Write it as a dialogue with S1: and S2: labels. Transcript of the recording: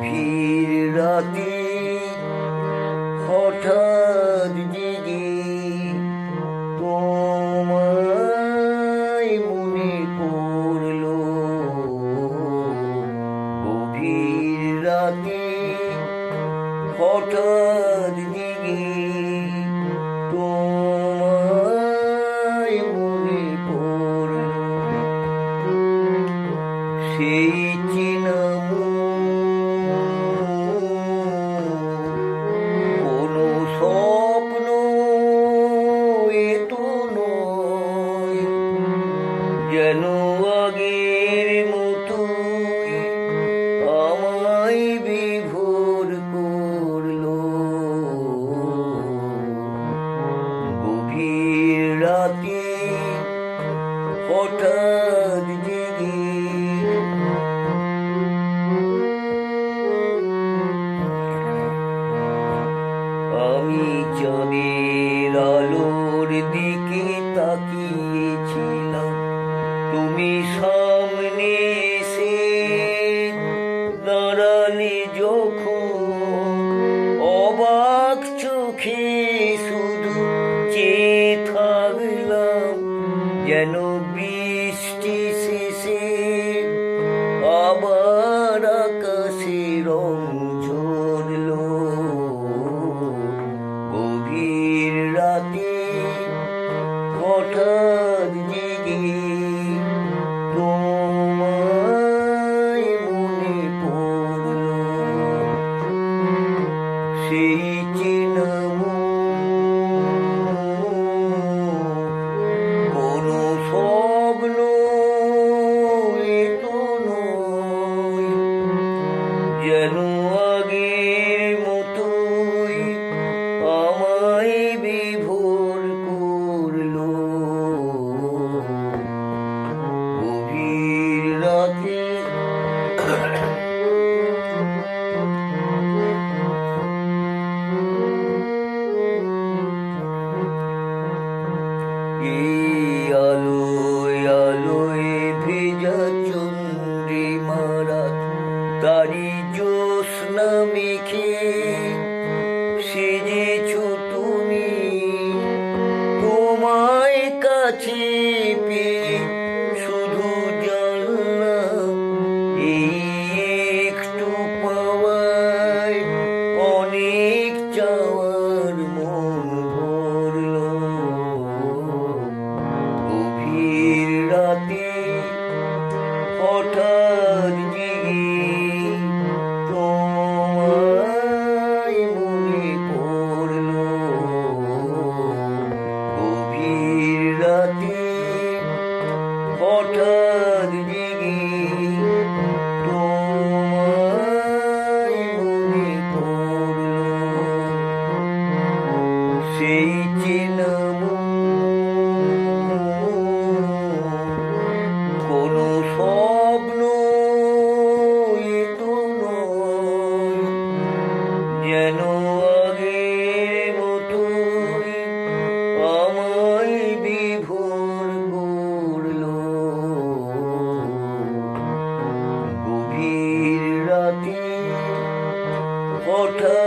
S1: গভীর রাতে হঠাৎ জেগে তোমায় মনে পড়লো। গভীর রাতে হঠাৎ জেগে তোমায় মনে পড়লো। সেই চেনা কোনো স্বপ্ন এতো নয়, যেন আগের মতোই আমায় বিভোর করলো। গভীর রাতে হঠাৎ জেগে আমি চাঁদের আলোর দিকে তাকিয়েছিলাম। তুমি সামনে এসে দাঁড়ালে যখন, অবাক চোখে শুধু চেয়ে থাকলাম, যেন বৃষ্টি শেষে আবার আকাশে রং ঝরলো। গভীর রাতে হঠাৎ জেগে তোমায় মনে পড়লো। সেই চেনা কোনো স্বপ্ন এতো নয়, যেন আগের মতোই আমায় বিভোর করলো। গভীর রাতে এই আলোয় আলোয় ভেজা চন্দ্রিমারা তারি জ্যোৎস্না মেখে সেজেছ তুমি। তোমায় কাছে পেয়ে শুধু জানলাম, এই একটু পাওয়ায় অনেক চাওয়ার মন ভরলো। গভীর রাতে হঠাৎ জেগে তোমায় মনে পড়লো। গভীর রাতে হঠাৎ জেগে তোমায় মনে পড়লো। সেই চেনা কোনো স্বপ্ন এতো নয়, যেন আগের মতোই আমায় বিভোর করলো। গভীর রাতে হঠাৎ